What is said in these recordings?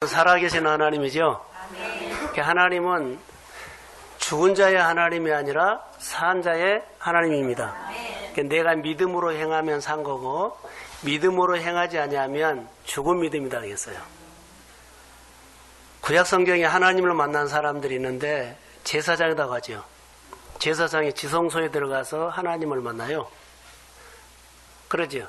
살아계신 하나님이죠. 하나님은 죽은 자의 하나님이 아니라 산 자의 하나님입니다. 내가 믿음으로 행하면 산 거고 믿음으로 행하지 아니하면 죽은 믿음이다 하겠어요. 구약 성경에 하나님을 만난 사람들이 있는데 제사장이라고 하죠. 제사장이 지성소에 들어가서 하나님을 만나요. 그러죠.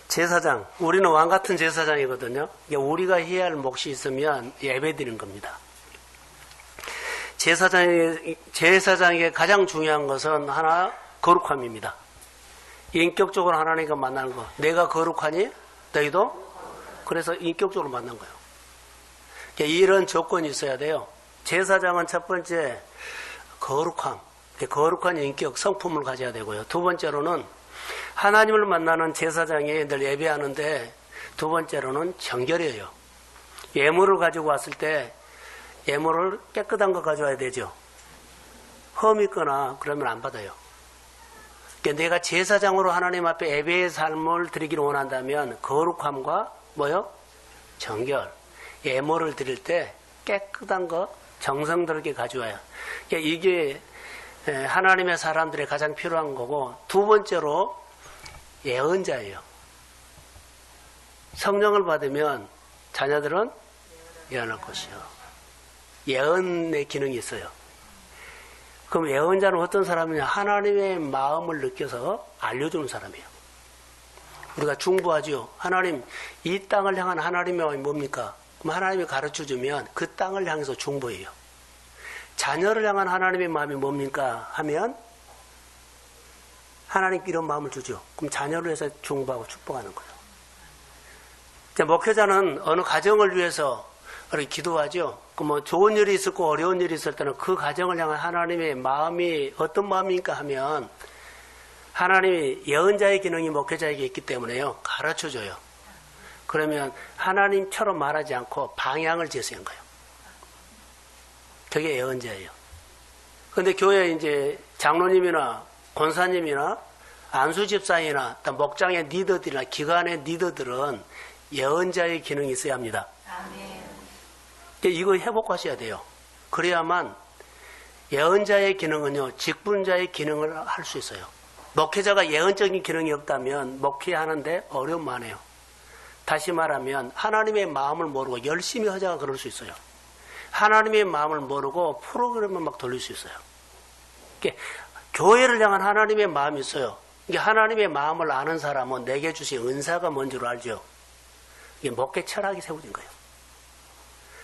제사장, 우리는 왕 같은 제사장이거든요. 우리가 해야 할 몫이 있으면 예배드리는 겁니다. 제사장에게 가장 중요한 것은 하나, 거룩함입니다. 인격적으로 하나님과 만나는 거. 내가 거룩하니 너희도? 그래서 인격적으로 만난 거예요. 이런 조건이 있어야 돼요. 제사장은 첫 번째 거룩함, 거룩한 인격, 성품을 가져야 되고요. 두 번째로는 하나님을 만나는 제사장이 늘 예배하는데 두 번째로는 정결이에요. 예물을 가지고 왔을 때 예물을 깨끗한 거 가져와야 되죠. 흠 있거나 그러면 안 받아요. 그러니까 내가 제사장으로 하나님 앞에 예배의 삶을 드리기를 원한다면 거룩함과 뭐요? 정결. 예물을 드릴 때 깨끗한 거 정성스럽게 가져와요. 그러니까 이게 하나님의 사람들의 가장 필요한 거고, 두 번째로 예언자예요. 성령을 받으면 자녀들은 예언할 것이요. 예언의 기능이 있어요. 그럼 예언자는 어떤 사람이냐? 하나님의 마음을 느껴서 알려주는 사람이에요. 우리가 중보하죠. 하나님, 이 땅을 향한 하나님의 마음이 뭡니까? 그럼 하나님이 가르쳐주면 그 땅을 향해서 중보해요. 자녀를 향한 하나님의 마음이 뭡니까? 하면 하나님께 이런 마음을 주죠. 그럼 자녀를 위해서 중보하고 축복하는 거예요. 목회자는 어느 가정을 위해서 이렇게 기도하죠. 뭐 좋은 일이 있을 거 어려운 일이 있을 때는 그 가정을 향한 하나님의 마음이 어떤 마음입니까 하면 하나님이 예언자의 기능이 목회자에게 있기 때문에요. 가르쳐줘요. 그러면 하나님처럼 말하지 않고 방향을 제시한 거예요. 그게 예언자예요. 그런데 교회에 이제 장로님이나 권사님이나 안수집사이나 목장의 리더들이나 기관의 리더들은 예언자의 기능이 있어야 합니다. 이거 회복하셔야 돼요. 그래야만 예언자의 기능은요, 직분자의 기능을 할 수 있어요. 목회자가 예언적인 기능이 없다면 목회하는데 어려움 많아요. 다시 말하면 하나님의 마음을 모르고 열심히 하자가 그럴 수 있어요. 하나님의 마음을 모르고 프로그램을 막 돌릴 수 있어요. 교회를 향한 하나님의 마음이 있어요. 하나님의 마음을 아는 사람은 내게 주신 은사가 뭔 줄 알죠. 이게 목회 철학이 세워진 거예요.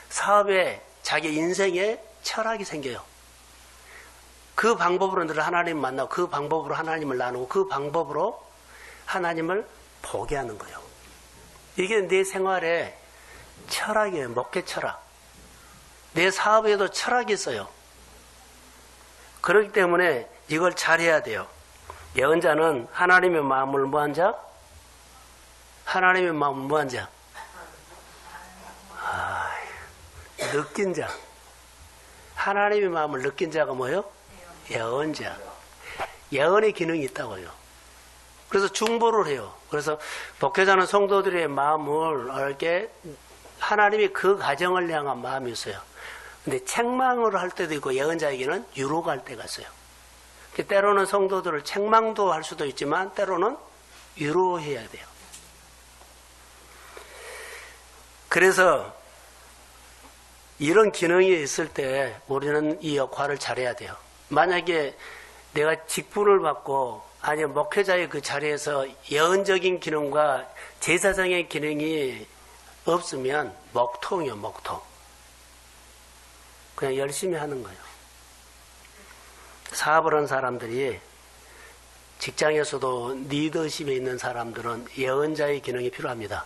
사업에 자기 인생에 철학이 생겨요. 그 방법으로 늘 하나님 만나고 그 방법으로 하나님을 나누고 그 방법으로 하나님을 보게 하는 거예요. 이게 내 생활에 철학이에요. 목회 철학. 내 사업에도 철학이 있어요. 그렇기 때문에 이걸 잘해야 돼요. 예언자는 하나님의 마음을 뭐한 자? 하나님의 마음을 뭐한 자? 느낀 자. 하나님의 마음을 느낀 자가 뭐예요? 예언자. 예언의 기능이 있다고요. 그래서 중보를 해요. 그래서 목회자는 성도들의 마음을 이렇게 하나님이 그 가정을 향한 마음이 있어요. 근데 책망을 할 때도 있고 예언자에게는 유로가 할 때가 있어요. 때로는 성도들을 책망도 할 수도 있지만 때로는 유로해야 돼요. 그래서 이런 기능이 있을 때 우리는 이 역할을 잘해야 돼요. 만약에 내가 직분을 받고 아니면 목회자의 그 자리에서 예언적인 기능과 제사장의 기능이 없으면 먹통이요, 먹통. 그냥 열심히 하는 거예요. 사업을 하는 사람들이 직장에서도 리더십에 있는 사람들은 예언자의 기능이 필요합니다.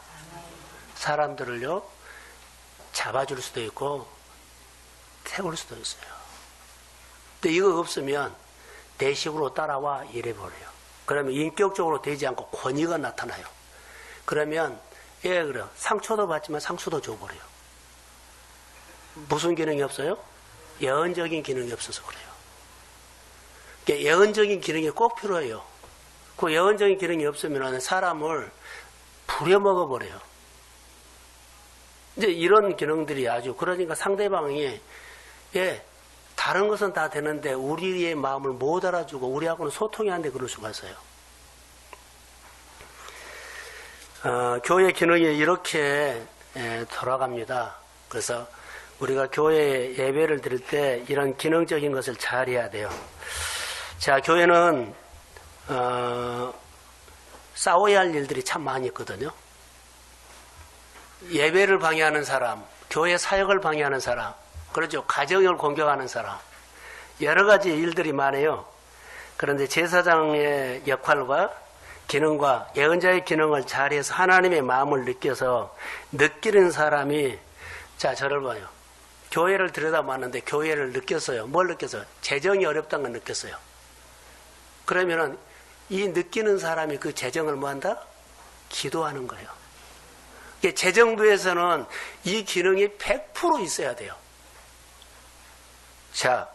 사람들을요, 잡아줄 수도 있고 태울 수도 있어요. 근데 이거 없으면 내 식으로 따라와 이래버려요. 그러면 인격적으로 되지 않고 권위가 나타나요. 그러면 그래요. 상처도 받지만 상처도 줘버려요. 무슨 기능이 없어요? 예언적인 기능이 없어서 그래요. 그러니까 예언적인 기능이 꼭 필요해요. 그 예언적인 기능이 없으면 사람을 부려먹어버려요. 이제 이런 기능들이 아주, 그러니까 상대방이, 예, 다른 것은 다 되는데 우리의 마음을 못 알아주고 우리하고는 소통이 안 돼 그럴 수가 있어요. 교회 기능이 이렇게 돌아갑니다. 그래서 우리가 교회 예배를 드릴 때 이런 기능적인 것을 잘 해야 돼요. 자, 교회는 싸워야 할 일들이 참 많이 있거든요. 예배를 방해하는 사람, 교회 사역을 방해하는 사람, 그렇죠. 가정을 공격하는 사람, 여러 가지 일들이 많아요. 그런데 제사장의 역할과 기능과 예언자의 기능을 잘해서 하나님의 마음을 느껴서 느끼는 사람이, 자, 저를 봐요. 교회를 들여다봤는데 교회를 느꼈어요. 뭘 느꼈어요? 재정이 어렵다는 걸 느꼈어요. 그러면은 이 느끼는 사람이 그 재정을 뭐 한다? 기도하는 거예요. 재정부에서는 이 기능이 100% 있어야 돼요. 자,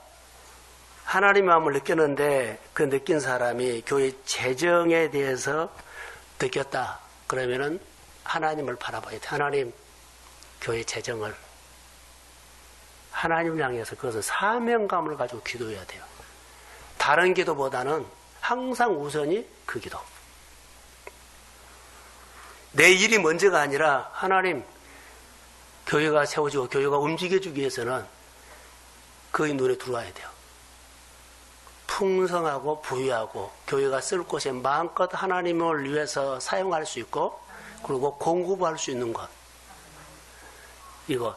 하나님 마음을 느꼈는데 그 느낀 사람이 교회 재정에 대해서 느꼈다. 그러면은 하나님을 바라봐야 돼. 하나님, 교회 재정을. 하나님을 향해서 그것은 사명감을 가지고 기도해야 돼요. 다른 기도보다는 항상 우선이 그 기도. 내 일이 먼저가 아니라 하나님, 교회가 세워지고 교회가 움직여주기 위해서는 그의 눈에 들어와야 돼요. 풍성하고 부유하고 교회가 쓸 곳에 마음껏 하나님을 위해서 사용할 수 있고 그리고 공급할 수 있는 것. 이거.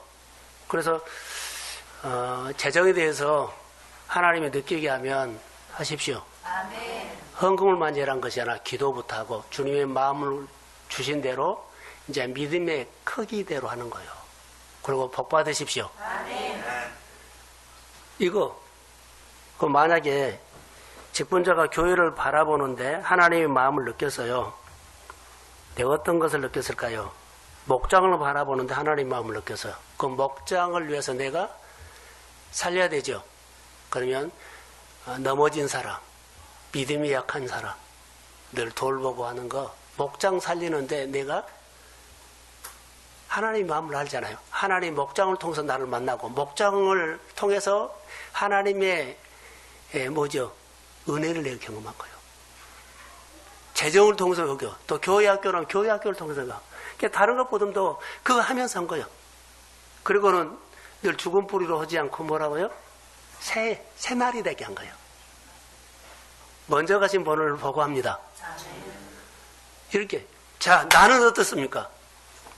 그래서 재정에 대해서 하나님이 느끼게 하면 하십시오. 아멘. 헌금을 만지라는 것이 아니라 기도부터 하고 주님의 마음을 주신 대로 이제 믿음의 크기대로 하는 거예요. 그리고 복 받으십시오. 아멘. 이거 그 만약에 직분자가 교회를 바라보는데 하나님의 마음을 느꼈어요. 내가 어떤 것을 느꼈을까요? 목장을 바라보는데 하나님의 마음을 느꼈어요. 그 목장을 위해서 내가 살려야 되죠. 그러면 넘어진 사람, 믿음이 약한 사람 늘 돌보고 하는 거, 목장 살리는데 내가 하나님의 마음을 알잖아요. 하나님 목장을 통해서 나를 만나고 목장을 통해서 하나님의 뭐죠? 은혜를 내가 경험한 거예요. 재정을 통해서 여겨. 또 교회 학교는 교회 학교를 통해서 가. 그러니까 다른 것보다도 그거 하면서 한 거예요. 그리고는 늘 죽은 뿌리로 하지 않고 뭐라고요? 새 날이 되게 한 거예요. 먼저 가신 분을 보고합니다. 이렇게. 자, 나는 어떻습니까?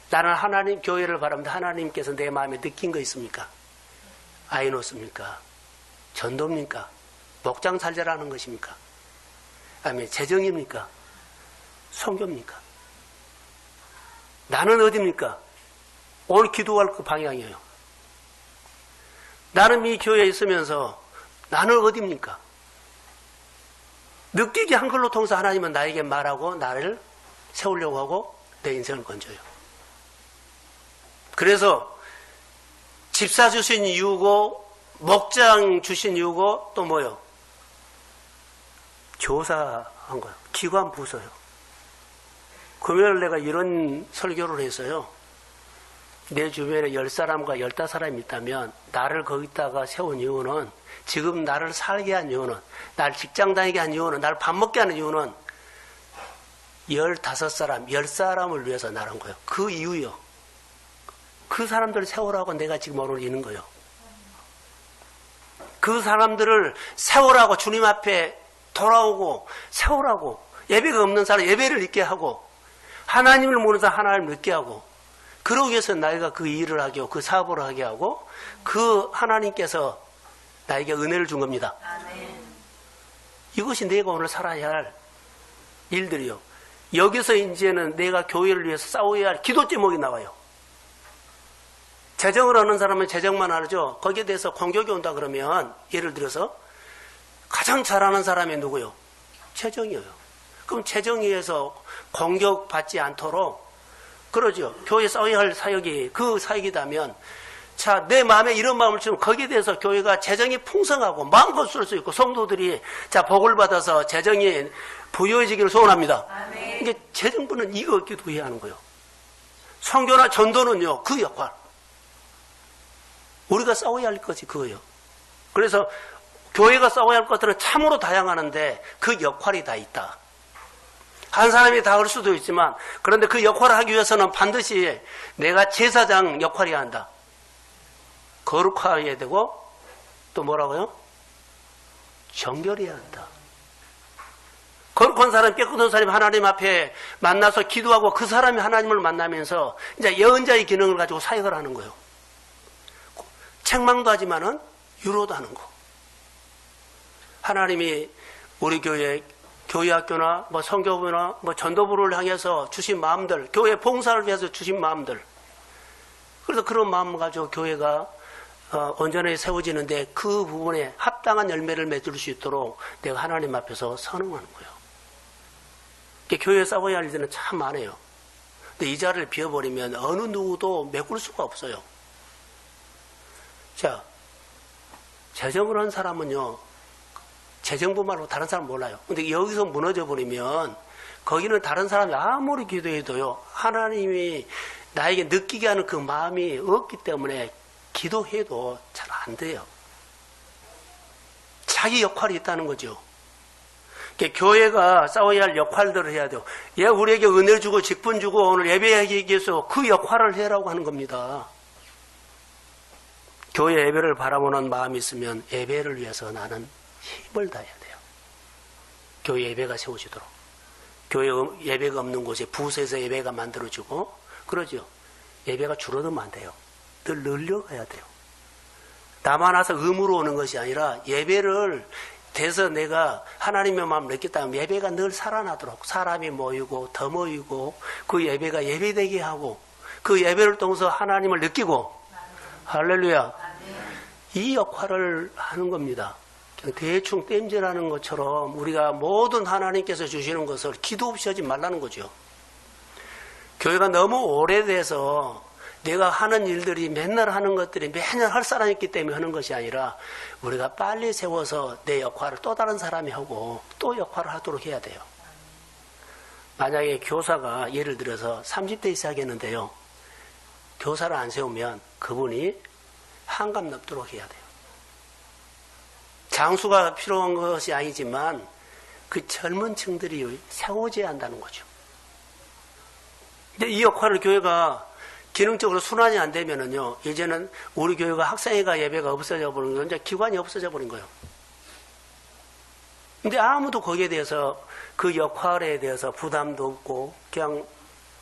나는 하나님 교회를 바랍니다. 하나님께서 내 마음에 느낀 거 있습니까? 아이노스입니까? 전도입니까? 목장 살자라는 것입니까? 아니면 재정입니까? 선교입니까? 나는 어디입니까? 오늘 기도할 그 방향이에요. 나는 이 교회에 있으면서 나는 어디입니까? 느끼게 한 걸로 통해서 하나님은 나에게 말하고 나를 세우려고 하고 내 인생을 건져요. 그래서 집사 주신 이유고 목장 주신 이유고 또 뭐요? 조사한 거예요. 기관 부서요. 금요일 내가 이런 설교를 했어요. 내 주변에 10사람과 15사람이 있다면 나를 거기다가 세운 이유는, 지금 나를 살게 한 이유는, 날 직장 다니게 한 이유는, 날 밥 먹게 하는 이유는 15사람, 10사람을 위해서 나란 거예요. 그 이유요. 그 사람들을 세우라고 내가 지금 오늘 있는 거예요. 그 사람들을 세우라고 주님 앞에 돌아오고 세우라고, 예배가 없는 사람 예배를 있게 하고 하나님을 모르는 사람 하나님을 믿게 하고, 그러기 위해서 나이가 그 일을 하게 하고 그 사업을 하게 하고 그 하나님께서 나에게 은혜를 준 겁니다. 아멘. 이것이 내가 오늘 살아야 할 일들이요. 여기서 이제는 내가 교회를 위해서 싸워야 할 기도 제목이 나와요. 재정을 하는 사람은 재정만 알죠. 거기에 대해서 공격이 온다 그러면 예를 들어서 가장 잘하는 사람이 누구요? 재정이에요. 그럼 재정위에서 공격받지 않도록 그러죠. 교회 싸워야 할 사역이 그 사역이다면, 자, 내 마음에 이런 마음을 주면 거기에 대해서 교회가 재정이 풍성하고 마음껏 쓸 수 있고 성도들이 자 복을 받아서 재정이 부유해지기를 소원합니다. 아멘. 이게 재정부는 이거 기도해야 하는 거예요. 선교나 전도는요, 그 역할. 우리가 싸워야 할 것이 그거예요. 그래서 교회가 싸워야 할 것들은 참으로 다양하는데 그 역할이 다 있다. 한 사람이 다 할 수도 있지만, 그런데 그 역할을 하기 위해서는 반드시 내가 제사장 역할이어야 한다. 거룩해야 되고, 또 뭐라고요? 정결해야 한다. 거룩한 사람, 깨끗한 사람이 하나님 앞에 만나서 기도하고 그 사람이 하나님을 만나면서 이제 예언자의 기능을 가지고 사역을 하는 거예요. 책망도 하지만은 유로도 하는 거. 하나님이 우리 교회 학교나 뭐 선교부나 뭐 전도부를 향해서 주신 마음들, 교회 봉사를 위해서 주신 마음들. 그래서 그런 마음을 가지고 교회가 온전히 세워지는데 그 부분에 합당한 열매를 맺을 수 있도록 내가 하나님 앞에서 선언하는 거예요. 교회에 싸워야 할 일들은 참 많아요. 근데 이 자리를 비워버리면 어느 누구도 메꿀 수가 없어요. 자, 재정을 한 사람은요, 재정부 말고 다른 사람 몰라요. 근데 여기서 무너져 버리면 거기는 다른 사람이 아무리 기도해도요, 하나님이 나에게 느끼게 하는 그 마음이 없기 때문에 기도해도 잘 안 돼요. 자기 역할이 있다는 거죠. 교회가 싸워야 할 역할들을 해야 돼요. 얘 우리에게 은혜 주고 직분 주고 오늘 예배하기 위해서 그 역할을 해라고 하는 겁니다. 교회 예배를 바라보는 마음이 있으면 예배를 위해서 나는 힘을 다해야 돼요. 교회 예배가 세워지도록. 교회 예배가 없는 곳에 부서에서 예배가 만들어지고 그러죠. 예배가 줄어들면 안 돼요. 늘 늘려가야 돼요. 나만 와서 의무로 오는 것이 아니라 예배를 돼서 내가 하나님의 마음을 느꼈다면 예배가 늘 살아나도록 사람이 모이고 더 모이고 그 예배가 예배되게 하고 그 예배를 통해서 하나님을 느끼고 할렐루야. 이 역할을 하는 겁니다. 대충 땜질하는 것처럼 우리가 모든 하나님께서 주시는 것을 기도 없이 하지 말라는 거죠. 교회가 너무 오래돼서 내가 하는 일들이 맨날 하는 것들이 매년 할 사람이 있기 때문에 하는 것이 아니라 우리가 빨리 세워서 내 역할을 또 다른 사람이 하고 또 역할을 하도록 해야 돼요. 만약에 교사가 예를 들어서 30대 시작했는데요. 교사를 안 세우면 그분이 한감 넘도록 해야 돼요. 장수가 필요한 것이 아니지만 그 젊은 층들이 세워져야 한다는 거죠. 근데 이 역할을 교회가 기능적으로 순환이 안 되면은요, 이제는 우리 교회가 학생회가 예배가 없어져 버린 거예요. 이제 기관이 없어져 버린 거예요. 근데 아무도 거기에 대해서 그 역할에 대해서 부담도 없고 그냥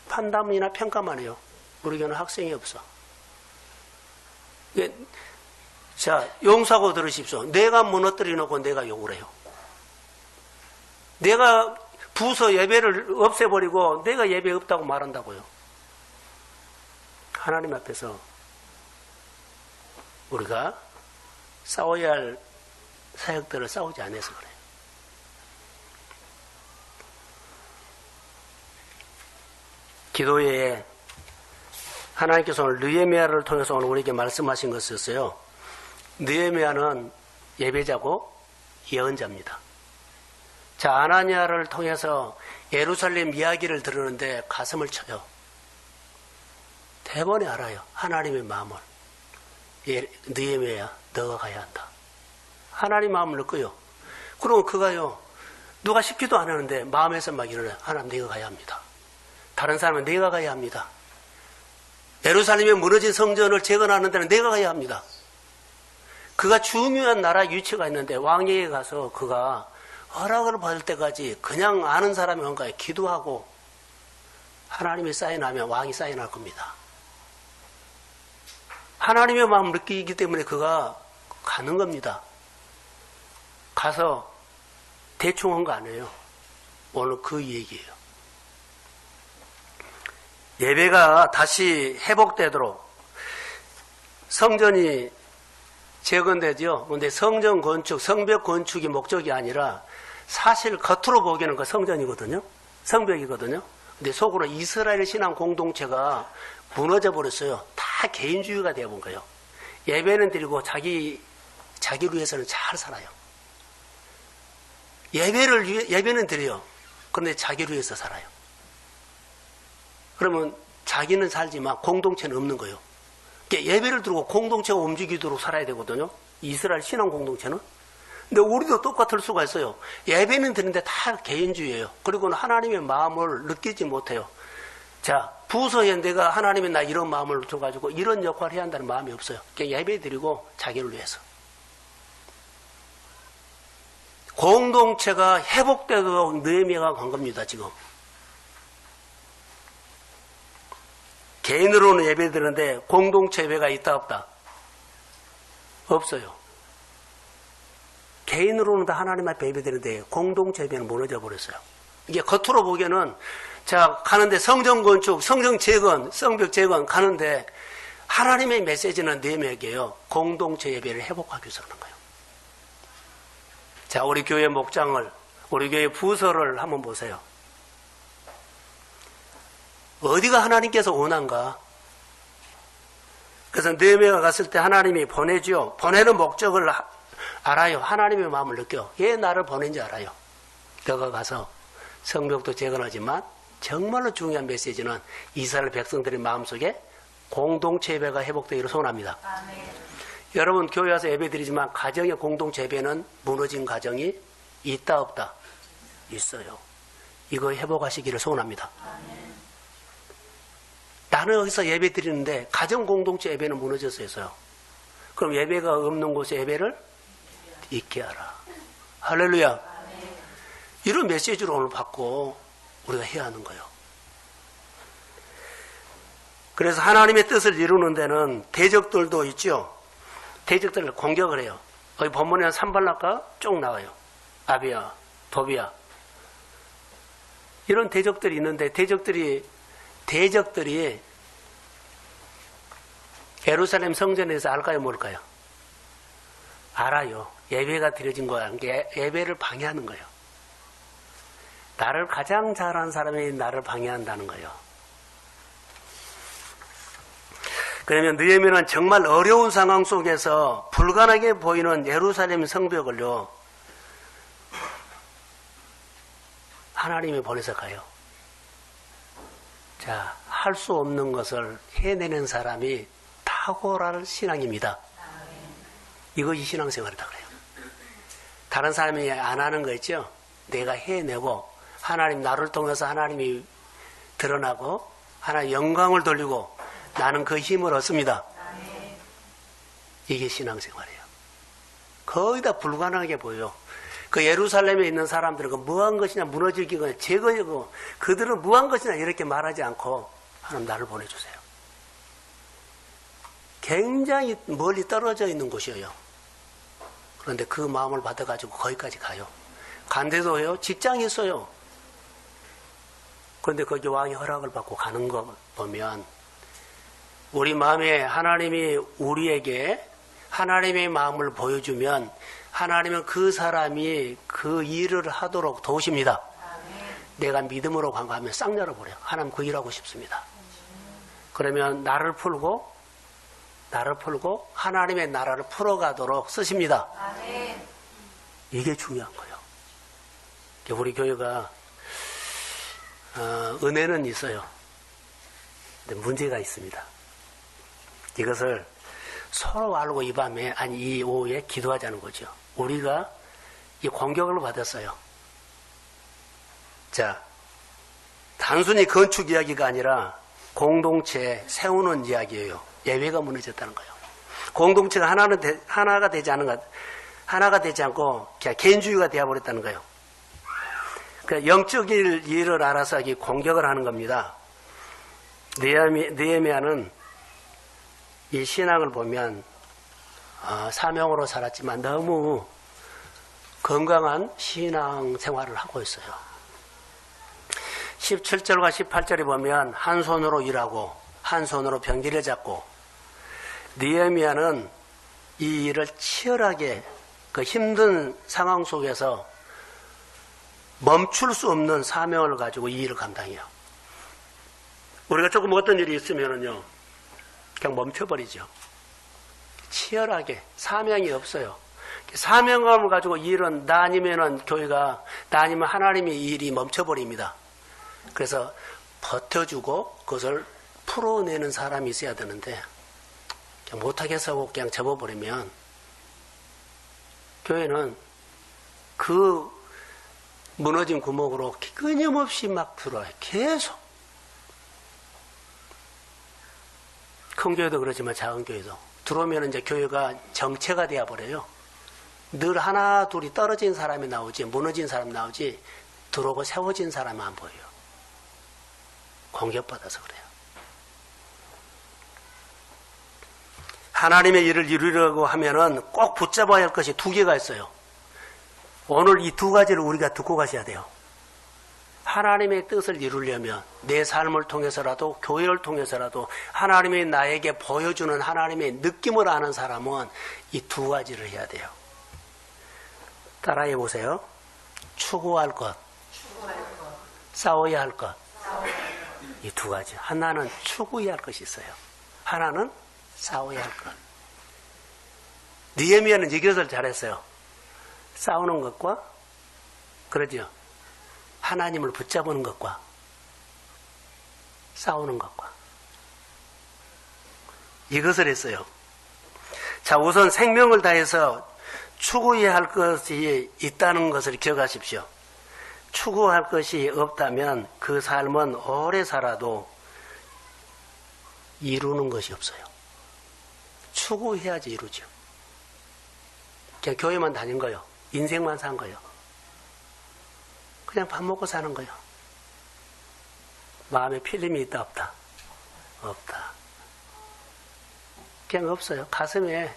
판단이나 평가만 해요. 우리 교회는 학생이 없어. 자, 용서하고 들으십시오. 내가 무너뜨려 놓고 내가 욕을 해요. 내가 부서 예배를 없애버리고 내가 예배 없다고 말한다고요. 하나님 앞에서 우리가 싸워야 할 사역들을 싸우지 않아서 그래요. 기도에 하나님께서 오늘 느헤미야를 통해서 오늘 우리에게 말씀하신 것이었어요. 느헤미야는 예배자고 예언자입니다. 자, 아나니아를 통해서 예루살렘 이야기를 들으는데 가슴을 쳐요. 대번에 알아요. 하나님의 마음을. 느헤미야야, 너가 가야 한다. 하나님 마음을 느껴요. 그러면 그가요, 누가 시키도 안 하는데 마음에서 막 일어나요. 하나님, 네가 가야 합니다. 다른 사람은 네가 가야 합니다. 예루살렘에 무너진 성전을 재건하는 데는 내가 가야 합니다. 그가 중요한 나라 위치가 있는데 왕에게 가서 그가 허락을 받을 때까지 그냥 아는 사람이 뭔가에 기도하고 하나님이 사인하면 왕이 사인할 겁니다. 하나님의 마음을 느끼기 때문에 그가 가는 겁니다. 가서 대충 한 거 아니에요. 오늘 그 얘기예요. 예배가 다시 회복되도록 성전이 재건되죠. 그런데 성전 건축, 성벽 건축이 목적이 아니라 사실 겉으로 보기에는 그 성전이거든요. 성벽이거든요. 근데 속으로 이스라엘 신앙 공동체가 무너져 버렸어요. 다 개인주의가 되어본 거예요. 예배는 드리고 자기를 위해서는 잘 살아요. 예배는 드려요. 그런데 자기를 위해서 살아요. 그러면 자기는 살지만 공동체는 없는 거예요. 그러니까 예배를 드리고 공동체가 움직이도록 살아야 되거든요. 이스라엘 신앙 공동체는. 근데 우리도 똑같을 수가 있어요. 예배는 드리는데 다 개인주의예요. 그리고는 하나님의 마음을 느끼지 못해요. 자, 부서에 내가 하나님의 나 이런 마음을 줘가지고 이런 역할을 해야 한다는 마음이 없어요. 그냥 예배 드리고 자기를 위해서. 공동체가 회복되도록 느헤미야가 간 겁니다, 지금. 개인으로는 예배 드리는데 공동체 예배가 있다 없다? 없어요. 개인으로는 다 하나님 앞에 예배 드리는데 공동체 예배는 무너져 버렸어요. 이게 겉으로 보기에는 자, 가는데 성전 건축, 성전 재건, 성벽 재건 가는데 하나님의 메시지는 느헤미야에게요. 공동체 예배를 회복하기 위해서 하는 거예요. 자, 우리 교회 목장을, 우리 교회 부서를 한번 보세요. 어디가 하나님께서 원한가? 그래서 느헤미야가 갔을 때 하나님이 보내죠. 보내는 목적을 알아요. 하나님의 마음을 느껴. 얘 나를 보낸지 알아요. 너가 가서 성벽도 재건하지만 정말로 중요한 메시지는 이스라엘 백성들의 마음속에 공동체 예배가 회복되기를 소원합니다. 아멘. 여러분 교회 와서 예배 드리지만 가정의 공동체 예배는 무너진 가정이 있다 없다? 있어요. 이거 회복하시기를 소원합니다. 아멘. 나는 여기서 예배 드리는데 가정 공동체 예배는 무너져서 있어요. 그럼 예배가 없는 곳에 예배를 있게 하라. 할렐루야. 아멘. 이런 메시지를 오늘 받고 우리가 해야 하는 거예요. 그래서 하나님의 뜻을 이루는 데는 대적들도 있죠. 대적들을 공격을 해요. 거기 본문에 산발락과 쭉 나와요. 아비야, 도비야. 이런 대적들이 있는데 대적들이 예루살렘 성전에서 알까요, 모를까요? 알아요. 예배가 드려진 거야. 예배를 방해하는 거예요. 나를 가장 잘하는 사람이 나를 방해한다는 거예요. 그러면 느헤미야는 정말 어려운 상황 속에서 불가능하게 보이는 예루살렘 성벽을요, 하나님이 보내서 가요. 자, 할 수 없는 것을 해내는 사람이 탁월한 신앙입니다. 이것이 신앙생활이다 그래요. 다른 사람이 안 하는 거 있죠? 내가 해내고 하나님 나를 통해서 하나님이 드러나고 하나님 영광을 돌리고 나는 그 힘을 얻습니다. 이게 신앙생활이에요. 거의 다 불가능하게 보여요. 그 예루살렘에 있는 사람들은 그 무한 것이냐 무너지기거나 제거하고 그들은 무한 것이냐 이렇게 말하지 않고 하나님 나를 보내주세요. 굉장히 멀리 떨어져 있는 곳이에요. 그런데 그 마음을 받아가지고 거기까지 가요. 간데도요, 직장이 있어요. 그런데 거기 왕의 허락을 받고 가는 거 보면 우리 마음에 하나님이 우리에게 하나님의 마음을 보여주면 하나님은 그 사람이 그 일을 하도록 도우십니다. 내가 믿음으로 간과하면 싹 열어버려. 하나님 그 일하고 싶습니다. 그러면 나를 풀고 하나님의 나라를 풀어가도록 쓰십니다. 이게 중요한 거예요. 우리 교회가 은혜는 있어요. 근데 문제가 있습니다. 이것을 서로 알고 이 밤에 아니 이 오후에 기도하자는 거죠. 우리가 이 공격을 받았어요. 자, 단순히 건축 이야기가 아니라 공동체 세우는 이야기예요. 예배가 무너졌다는 거예요. 공동체가 하나가 되지 않고 그냥 개인주의가 되어버렸다는 거예요. 그러니까 영적 일을 알아서 공격을 하는 겁니다. 느헤미야는 이 신앙을 보면 사명으로 살았지만 너무 건강한 신앙 생활을 하고 있어요. 17절과 18절에 보면 한 손으로 일하고 한 손으로 병기를 잡고 느헤미야는 이 일을 치열하게 그 힘든 상황 속에서 멈출 수 없는 사명을 가지고 이 일을 감당해요. 우리가 조금 어떤 일이 있으면은요, 그냥 멈춰버리죠. 치열하게 사명이 없어요. 사명감을 가지고 이 일은 나 아니면은 교회가, 나 아니면 하나님의 일이 멈춰버립니다. 그래서 버텨주고 그것을 풀어내는 사람이 있어야 되는데 그냥 못하겠어 하고 그냥 접어버리면 교회는 그 무너진 구멍으로 끊임없이 막 들어와요. 계속. 큰 교회도 그렇지만 작은 교회도 들어오면 이제 교회가 정체가 되어버려요. 늘 하나 둘이 떨어진 사람이 나오지, 무너진 사람이 나오지, 들어오고 세워진 사람은 안 보여요. 공격받아서 그래요. 하나님의 일을 이루려고 하면은 꼭 붙잡아야 할 것이 두 개가 있어요. 오늘 이 두 가지를 우리가 듣고 가셔야 돼요. 하나님의 뜻을 이루려면 내 삶을 통해서라도 교회를 통해서라도 하나님이 나에게 보여주는 하나님의 느낌을 아는 사람은 이 두 가지를 해야 돼요. 따라해 보세요. 추구할 것, 싸워야 할 것. 이 두 가지. 하나는 추구해야 할 것이 있어요. 하나는 싸워야 할 것. 느헤미야는 이것을 잘했어요. 싸우는 것과, 그러죠. 하나님을 붙잡는 것과 싸우는 것과 이것을 했어요. 자, 우선 생명을 다해서 추구해야 할 것이 있다는 것을 기억하십시오. 추구할 것이 없다면 그 삶은 오래 살아도 이루는 것이 없어요. 추구해야지 이루죠. 그냥 교회만 다닌 거요. 인생만 산 거요. 그냥 밥 먹고 사는 거예요. 마음에 필름이 있다 없다? 없다. 그냥 없어요. 가슴에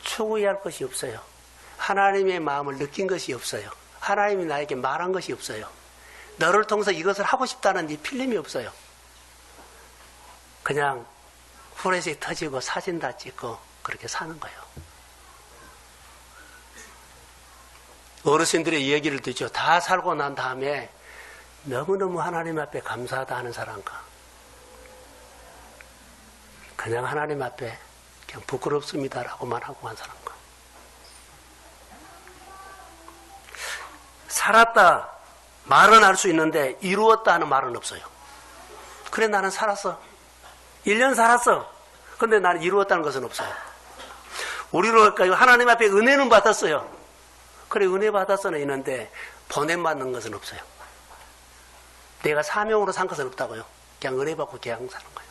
추구해야 할 것이 없어요. 하나님의 마음을 느낀 것이 없어요. 하나님이 나에게 말한 것이 없어요. 너를 통해서 이것을 하고 싶다는 이 필름이 없어요. 그냥 후레쉬 터지고 사진 다 찍고 그렇게 사는 거예요. 어르신들의 얘기를 듣죠. 다 살고 난 다음에 너무너무 하나님 앞에 감사하다 하는 사람과 그냥 하나님 앞에 그냥 부끄럽습니다라고만 하고 한 사람과 살았다 말은 할 수 있는데 이루었다 하는 말은 없어요. 그래 나는 살았어. 1년 살았어. 근데 나는 이루었다는 것은 없어요. 우리로 할까요? 하나님 앞에 은혜는 받았어요. 그래 은혜 받았어는 있는데 보냄받는 것은 없어요. 내가 사명으로 산 것은 없다고요. 그냥 은혜 받고 그냥 사는 거예요.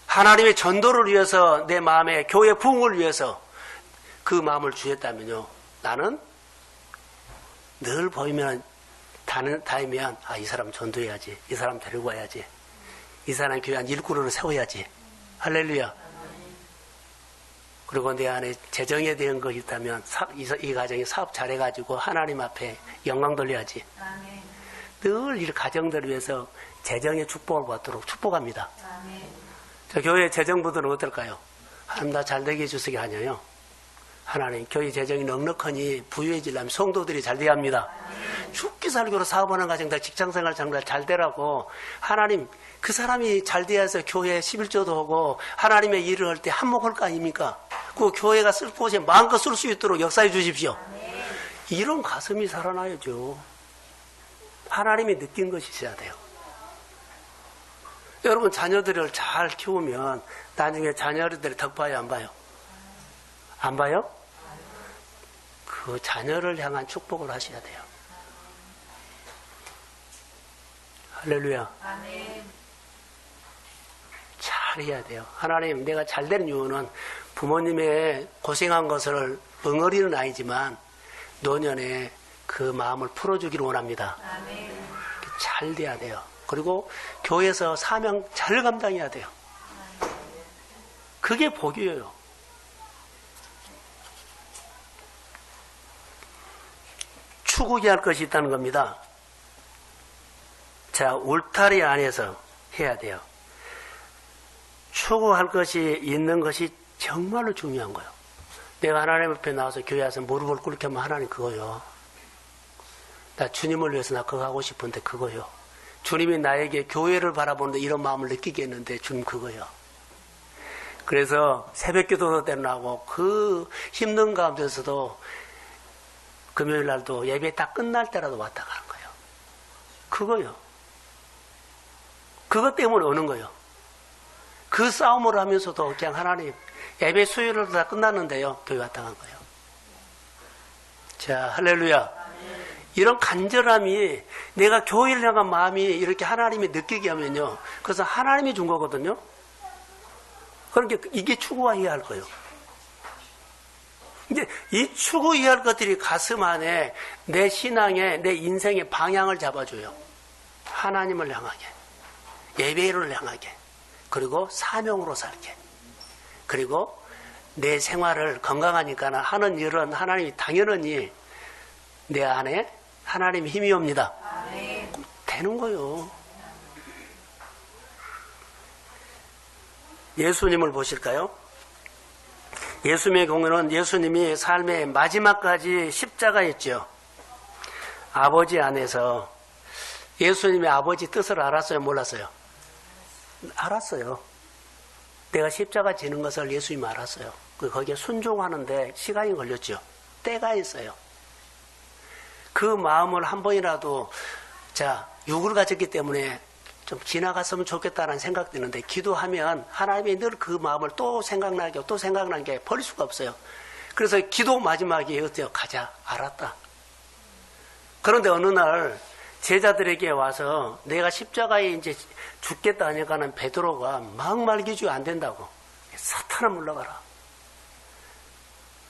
하나님의 전도를 위해서 내 마음에 교회 부흥을 위해서 그 마음을 주셨다면요. 나는 늘 보이면 다니면 이 사람 전도해야지. 이 사람 데리고 와야지. 이 사람 교회 한 일꾼으로 세워야지. 할렐루야. 그리고 내 안에 재정에 대한 것이 있다면 이 가정이 사업 잘해가지고 하나님 앞에 영광 돌려야지. 아멘. 늘 이 가정들을 위해서 재정의 축복을 받도록 축복합니다. 아멘. 자, 교회 재정부들은 어떨까요? 하나님 나 잘되게 해주시기 하냐요. 하나님 교회 재정이 넉넉하니 부유해지려면 성도들이 잘 돼야 합니다. 아멘. 죽기 살기로 사업하는 가정들 직장생활 정말 잘 되라고 하나님 그 사람이 잘 돼야서 교회에 11조도 하고 하나님의 일을 할 때 한몫할 거 아닙니까? 그 교회가 쓸 곳에 마음껏 쓸 수 있도록 역사해 주십시오. 이런 가슴이 살아나야죠. 하나님이 느낀 것이 있어야 돼요. 여러분 자녀들을 잘 키우면 나중에 자녀들이 덕 봐요 안 봐요? 안 봐요? 그 자녀를 향한 축복을 하셔야 돼요. 할렐루야. 아멘. 잘해야 돼요. 하나님 내가 잘되는 이유는 부모님의 고생한 것을 엉어리는 아이지만 노년에 그 마음을 풀어주기를 원합니다. 아멘. 잘 돼야 돼요. 그리고 교회에서 사명 잘 감당해야 돼요. 그게 복이에요. 추구해야 할 것이 있다는 겁니다. 자, 울타리 안에서 해야 돼요. 추구할 것이 있는 것이 정말로 중요한 거예요. 내가 하나님 앞에 나와서 교회 와서 무릎을 꿇게 하면 하나님 그거요. 나 주님을 위해서 나 그거 하고 싶은데 그거요. 주님이 나에게 교회를 바라보는데 이런 마음을 느끼게 했는데 주님 그거요. 그래서 새벽기도도 때나고 그 힘든 가운데서도 금요일 날도 예배 딱 끝날 때라도 왔다 가는 거예요. 그거요. 그것 때문에 오는 거예요. 그 싸움을 하면서도 그냥 하나님 예배 수요일로 다 끝났는데요. 교회 왔다 간 거예요. 자, 할렐루야. 이런 간절함이 내가 교회를 향한 마음이 이렇게 하나님이 느끼게 하면요. 그래서 하나님이 준 거거든요. 그러니까 이게 추구해야 할 거예요. 이제 이 추구해야 할 것들이 가슴 안에 내 신앙에 내 인생의 방향을 잡아줘요. 하나님을 향하게, 예배를 향하게, 그리고 사명으로 살게, 그리고 내 생활을 건강하니까 하는 일은 하나님이 당연히 내 안에 하나님의 힘이 옵니다. 되는 거요. 예수님을 보실까요? 예수님의 경우는 예수님이 삶의 마지막까지 십자가였죠. 아버지 안에서 예수님의 아버지 뜻을 알았어요? 몰랐어요? 알았어요. 내가 십자가 지는 것을 예수님이 알았어요. 거기에 순종하는데 시간이 걸렸죠. 때가 있어요. 그 마음을 한 번이라도 육을 가졌기 때문에 좀 지나갔으면 좋겠다는 생각 드는데 기도하면 하나님이 늘 그 마음을 또 생각나게 또 생각나게 버릴 수가 없어요. 그래서 기도 마지막에 어때요? 가자. 알았다. 그런데 어느 날 제자들에게 와서 내가 십자가에 이제 죽겠다 하니까는 베드로가 막말기주 안 된다고. 사탄아 물러가라.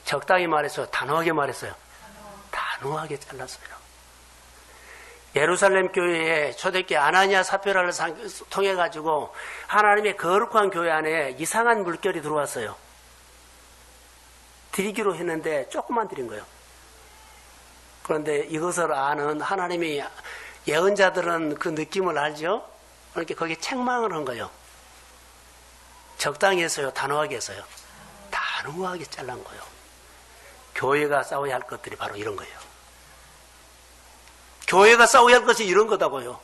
적당히 말했어요. 단호하게 말했어요. 단호하게 잘랐어요. 예루살렘 교회에 초대교회 아나니아 사피라를 통해 가지고 하나님의 거룩한 교회 안에 이상한 물결이 들어왔어요. 드리기로 했는데 조금만 드린 거예요. 그런데 이것을 아는 하나님의 예언자들은 그 느낌을 알죠? 그러니까 거기에 책망을 한 거예요. 적당히 했어요? 단호하게 했어요? 단호하게 잘란 거예요. 교회가 싸워야 할 것들이 바로 이런 거예요. 교회가 싸워야 할 것이 이런 거다고요.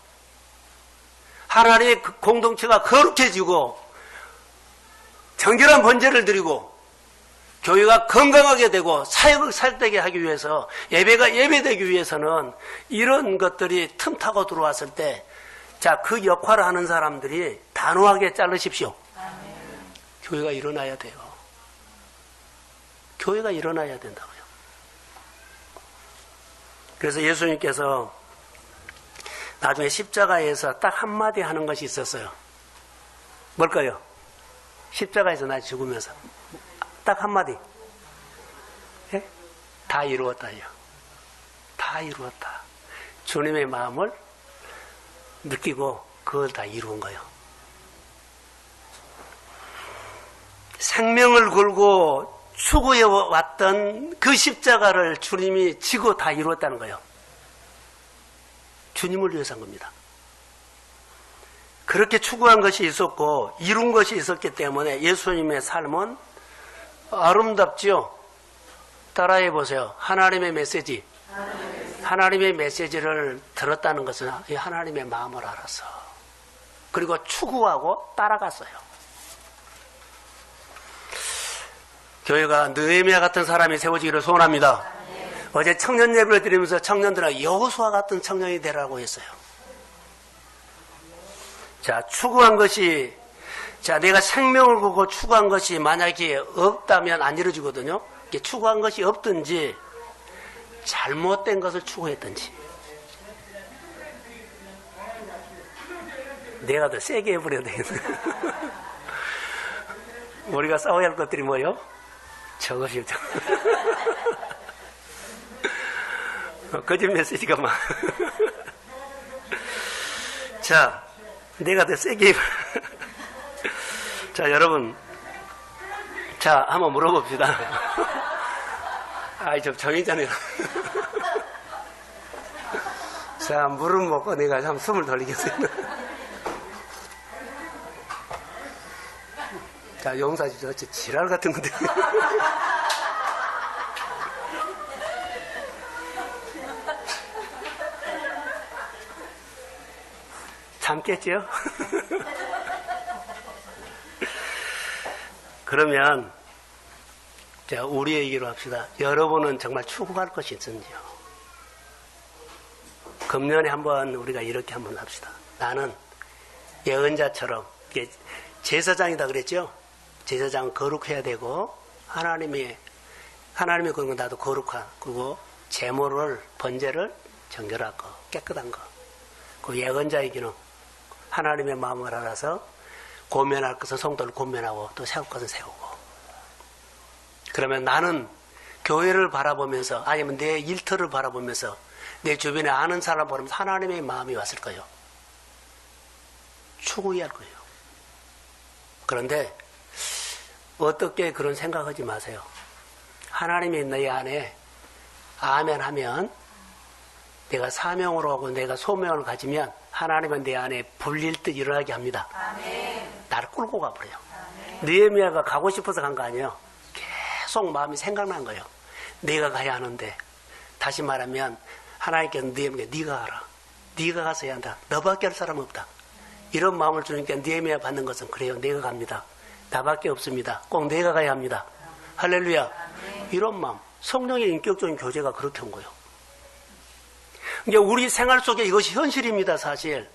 하나님의 공동체가 거룩해지고 정결한 번제를 드리고 교회가 건강하게 되고 사역을 살되게 하기 위해서 예배가 예배되기 위해서는 이런 것들이 틈타고 들어왔을 때 그 역할을 하는 사람들이 단호하게 자르십시오. 교회가 일어나야 돼요. 교회가 일어나야 된다고요. 그래서 예수님께서 나중에 십자가에서 딱 한마디 하는 것이 있었어요. 뭘까요? 십자가에서 나 죽으면서 딱 한마디. 예? 다 이루었다요. 다 이루었다. 주님의 마음을 느끼고 그걸 다 이루은 거예요. 생명을 걸고 추구해 왔던 그 십자가를 주님이 지고 다 이루었다는 거예요. 주님을 위해서 한 겁니다. 그렇게 추구한 것이 있었고 이룬 것이 있었기 때문에 예수님의 삶은 아름답지요. 따라해 보세요. 하나님의 메시지. 하나님의 메시지를 들었다는 것은 하나님의 마음을 알아서 그리고 추구하고 따라갔어요. 교회가 느헤미야 같은 사람이 세워지기를 소원합니다. 어제 청년 예배를 드리면서 청년들은 여호수아 같은 청년이 되라고 했어요. 추구한 것이 내가 생명을 걸고 추구한 것이 만약에 없다면 안 이루어지거든요. 추구한 것이 없든지 잘못된 것을 추구했든지 내가 더 세게 해버려야 되겠네. 우리가 싸워야 할 것들이 뭐예요? 저것이요. 거짓 메시지가 막. 내가 더 세게 여러분 한번 물어봅시다. 좀 정의잖아요. 물은 먹고 내가 참 숨을 돌리겠습니다. 용사지 저 지랄 같은 건데. 참겠지요? 그러면 우리 얘기로 합시다. 여러분은 정말 추구할 것이 있는지요? 금년에 한번 우리가 이렇게 한번 합시다. 나는 예언자처럼 이게 제사장이다 그랬죠. 제사장은 거룩해야 되고 하나님이 그런 건 나도 거룩한, 그리고 제물을 번제를 정결한 거, 깨끗한 거. 그 예언자의 기능, 하나님의 마음을 알아서 고면할 것은 성도를 고면하고 또 세울 것은 세우고. 그러면 나는 교회를 바라보면서 아니면 내 일터를 바라보면서 내 주변에 아는 사람 보면서 하나님의 마음이 왔을 거예요. 추구해야 할 거예요. 그런데 어떻게 그런 생각하지 마세요. 하나님이 내 안에 아멘 하면, 내가 사명으로 하고 내가 소명을 가지면 하나님은 내 안에 불릴 듯 일어나게 합니다. 아멘. 나를 끌고 가버려요. 느헤미야가 가고 싶어서 간 거 아니에요. 계속 마음이 생각난 거예요. 내가 가야 하는데, 다시 말하면 하나님께서 느헤미야 네가 가라. 네가 가서 해야 한다. 너밖에 할 사람 없다. 이런 마음을 주니까 느헤미야 받는 것은, 그래요, 내가 갑니다. 나밖에 없습니다. 꼭 내가 가야 합니다. 할렐루야. 이런 마음, 성령의 인격적인 교제가 그렇게 온 거예요. 이게 우리 생활 속에 이것이 현실입니다. 사실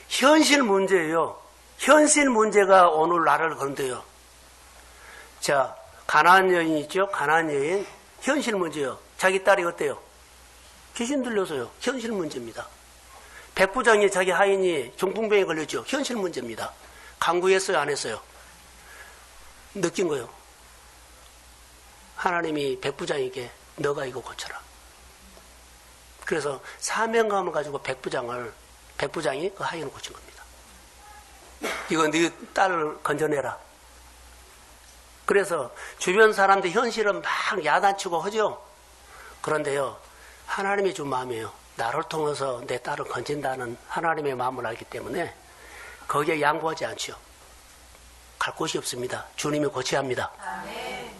현실 문제예요. 현실 문제가 오늘 나를 건드요. 자, 가나안 여인 있죠? 가나안 여인, 현실 문제예요. 자기 딸이 어때요? 귀신 들려서요. 현실 문제입니다. 백부장이 자기 하인이 중풍병에 걸렸죠. 현실 문제입니다. 강구했어요, 안 했어요? 느낀 거예요. 하나님이 백부장에게 너가 이거 고쳐라. 그래서 사명감을 가지고 백부장이 그 하인을 고친 겁니다. 이거 네 딸을 건져내라. 그래서 주변 사람들 현실은 막 야단치고 하죠. 그런데요, 하나님이 준 마음이에요. 나를 통해서 내 딸을 건진다는 하나님의 마음을 알기 때문에 거기에 양보하지 않죠. 갈 곳이 없습니다. 주님이 고쳐야 합니다. 아멘.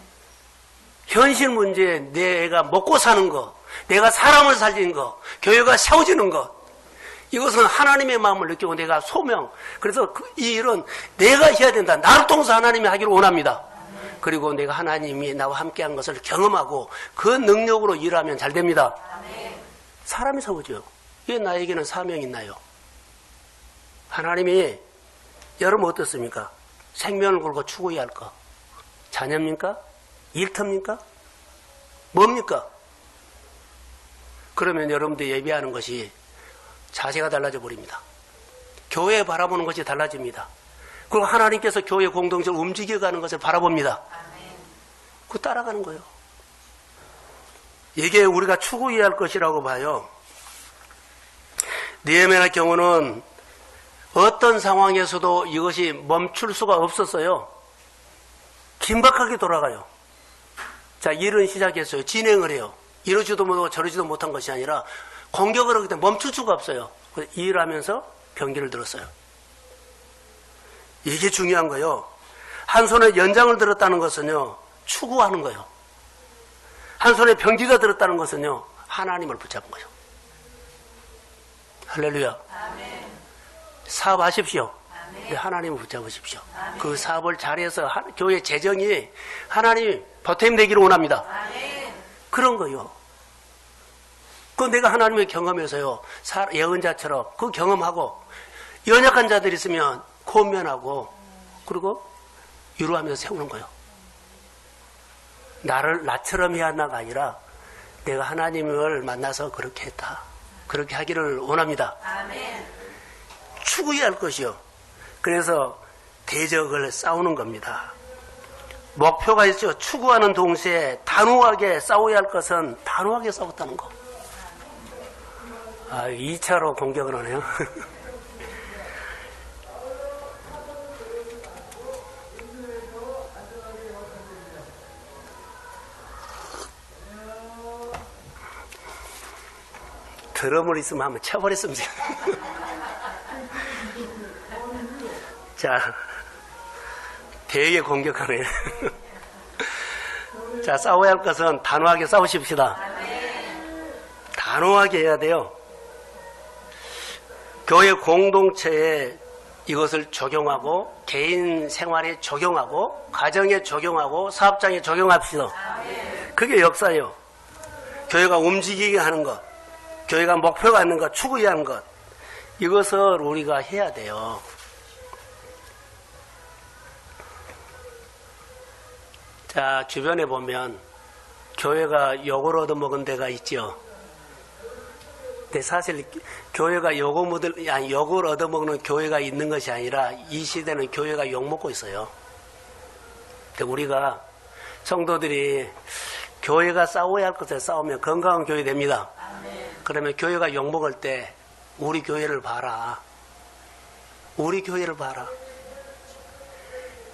현실 문제, 내가 먹고 사는 거, 내가 사람을 살리는 거, 교회가 세워지는 것, 이것은 하나님의 마음을 느끼고 내가 소명, 그래서 이 일은 내가 해야 된다. 나를 통해서 하나님이 하기를 원합니다. 그리고 내가 하나님이 나와 함께한 것을 경험하고 그 능력으로 일하면 잘 됩니다. 사람이 세워져요. 왜 나에게는 사명이 있나요? 하나님이, 여러분 어떻습니까? 생명을 걸고 추구해야 할 거. 자녀입니까? 일터입니까? 뭡니까? 그러면 여러분들 예배하는 것이 자세가 달라져 버립니다. 교회 바라보는 것이 달라집니다. 그리고 하나님께서 교회 공동체를 움직여가는 것을 바라봅니다. 그거 따라가는 거예요. 이게 우리가 추구해야 할 것이라고 봐요. 느헤미야의 경우는 어떤 상황에서도 이것이 멈출 수가 없었어요. 긴박하게 돌아가요. 자, 일은 시작했어요. 진행을 해요. 이러지도 못하고 저러지도 못한 것이 아니라 공격을 하기 때문에 멈출 수가 없어요. 일하면서 병기를 들었어요. 이게 중요한 거예요. 한 손에 연장을 들었다는 것은요, 추구하는 거예요. 한 손에 병기가 들었다는 것은요, 하나님을 붙잡은 거예요. 할렐루야. 아멘. 사업하십시오. 아멘. 하나님을 붙잡으십시오. 아멘. 그 사업을 잘해서 교회 재정이 하나님 보탬 되기를 원합니다. 아멘. 그런 거요. 그 내가 하나님의 경험에서요, 예언자처럼 그 경험하고 연약한 자들이 있으면 권면하고 그리고 위로하면서 세우는 거예요. 나처럼 해야 하나가 아니라 내가 하나님을 만나서 그렇게 했다. 그렇게 하기를 원합니다. 아멘. 추구해야 할 것이요. 그래서 대적을 싸우는 겁니다. 목표가 있죠. 추구하는 동시에 단호하게 싸워야 할 것은 단호하게 싸웠다는 거. 2차로 공격을 하네요. 드럼을 있으면 한번 쳐버렸으면 자, 대게 공격하네. 자, 싸워야 할 것은 단호하게 싸우십시다. 단호하게 해야 돼요. 교회 공동체에 이것을 적용하고 개인 생활에 적용하고 가정에 적용하고 사업장에 적용합시다. 그게 역사예요. 교회가 움직이게 하는 것, 교회가 목표가 있는 것, 추구해야 하는 것, 이것을 우리가 해야 돼요. 자, 주변에 보면 교회가 욕을 얻어먹은 데가 있죠. 근데 사실 교회가 욕을 얻어먹는 교회가 있는 것이 아니라 이 시대는 교회가 욕먹고 있어요. 근데 우리가 성도들이 교회가 싸워야 할 것에 싸우면 건강한 교회 됩니다. 그러면 교회가 욕먹을 때 우리 교회를 봐라. 우리 교회를 봐라.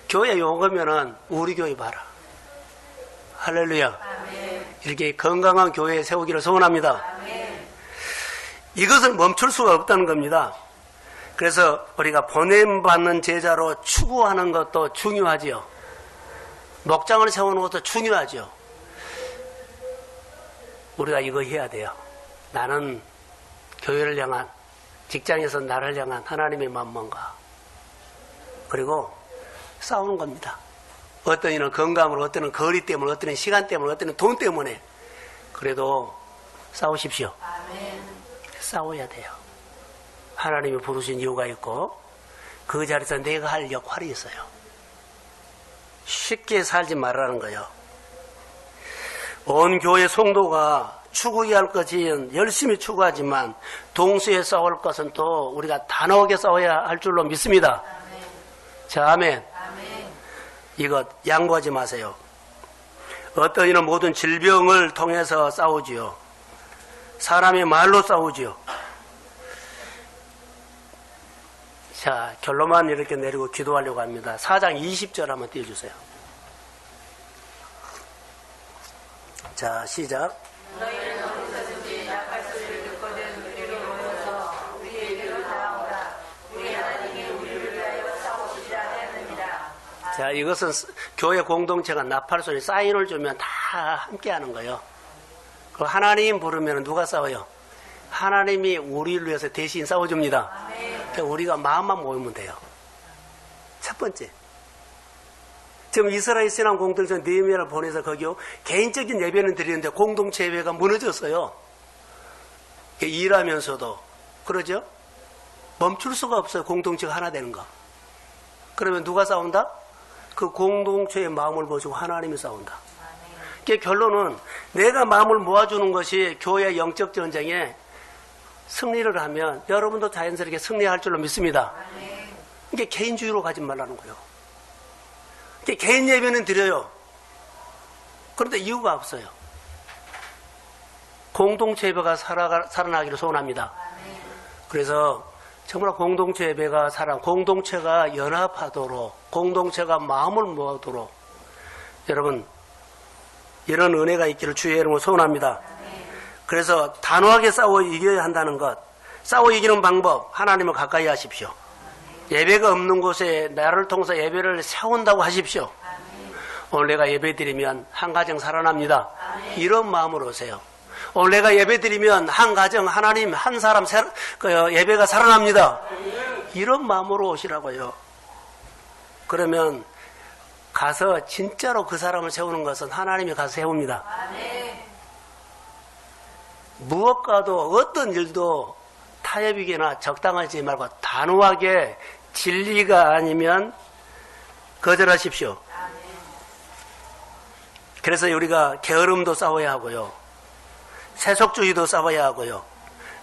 교회 욕하면은 우리 교회 봐라. 할렐루야. 이렇게 건강한 교회에 세우기를 소원합니다. 이것을 멈출 수가 없다는 겁니다. 그래서 우리가 보냄받는 제자로 추구하는 것도 중요하지요. 목장을 세우는 것도 중요하죠. 우리가 이거 해야 돼요. 나는 교회를 향한, 직장에서 나를 향한 하나님의 마음만가. 그리고 싸우는 겁니다. 어떤 이는 건강으로, 어떤 이는 거리 때문에, 어떤 이는 시간 때문에, 어떤 이는 돈 때문에. 그래도 싸우십시오. 싸워야 돼요. 하나님이 부르신 이유가 있고 그 자리에서 내가 할 역할이 있어요. 쉽게 살지 말라는 거예요. 온 교회 성도가 추구해야 할 것은 열심히 추구하지만 동시에 싸울 것은 또 우리가 단호하게 싸워야 할 줄로 믿습니다. 자, 아멘. 이것 양보하지 마세요. 어떤 이는 모든 질병을 통해서 싸우지요. 사람의 말로 싸우지요. 자, 결론만 이렇게 내리고 기도하려고 합니다. 4장 20절 한번 띄워주세요. 자, 시작. 너희는 어디서든지 약할 소리를 듣거든 우리에게 모여서 우리에게로 나아오라. 우리 하나님이 우리를 위하여 싸우시리라 하였느니라. 자, 이것은 교회 공동체가 나팔소리 사인을 주면 다 함께 하는 거예요. 그 하나님 부르면 누가 싸워요? 하나님이 우리를 위해서 대신 싸워줍니다. 그러니까 우리가 마음만 모이면 돼요. 첫 번째. 지금 이스라엘 신앙 공동체 느헤미야를 보내서 거기요 개인적인 예배는 드리는데 공동체 예배가 무너졌어요. 일하면서도 그러죠? 멈출 수가 없어요. 공동체가 하나 되는 거. 그러면 누가 싸운다? 그 공동체의 마음을 보시고 하나님이 싸운다. 그러니까 결론은 내가 마음을 모아주는 것이 교회의 영적 전쟁에 승리를 하면 여러분도 자연스럽게 승리할 줄로 믿습니다. 이게 개인주의로 가지 말라는 거예요. 개인 예배는 드려요. 그런데 이유가 없어요. 공동체 예배가 살아나기를 소원합니다. 그래서 정말 공동체 예배가 공동체가 연합하도록, 공동체가 마음을 모으도록 여러분 이런 은혜가 있기를 주의 이름으로 소원합니다. 그래서 단호하게 싸워 이겨야 한다는 것, 싸워 이기는 방법 하나님을 가까이 하십시오. 예배가 없는 곳에 나를 통해서 예배를 세운다고 하십시오. 오늘 내가 예배 드리면 한 가정 살아납니다. 이런 마음으로 오세요. 오늘 내가 예배 드리면 한 가정, 하나님, 한 사람 예배가 살아납니다. 이런 마음으로 오시라고요. 그러면 가서 진짜로 그 사람을 세우는 것은 하나님이 가서 세웁니다. 무엇과도 어떤 일도 타협이거나 적당하지 말고 단호하게 진리가 아니면 거절하십시오. 그래서 우리가 게으름도 싸워야 하고요. 세속주의도 싸워야 하고요.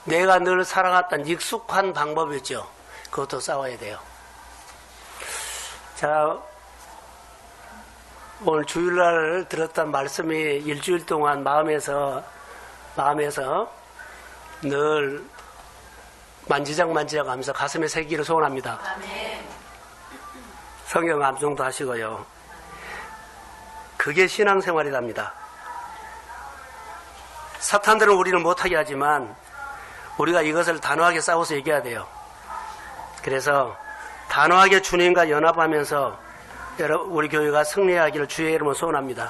내가 늘 살아갔던 익숙한 방법이죠. 그것도 싸워야 돼요. 자, 오늘 주일날 들었던 말씀이 일주일 동안 마음에서 늘 만지작 하면서 가슴에 새기를 소원합니다. 성경 암송도 하시고요. 그게 신앙생활이랍니다. 사탄들은 우리를 못하게 하지만 우리가 이것을 단호하게 싸워서 이겨야 돼요. 그래서 단호하게 주님과 연합하면서 우리 교회가 승리하기를 주의 이름으로 소원합니다.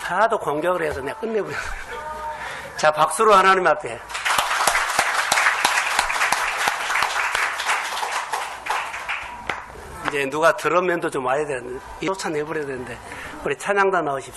하도 공격을 해서 내가 끝내버렸어요. 자, 박수로 하나님 앞에. 이제 누가 드럼맨도 좀 와야 되는데, 쫓아내버려야 되는데, 우리 찬양단 나오십시오.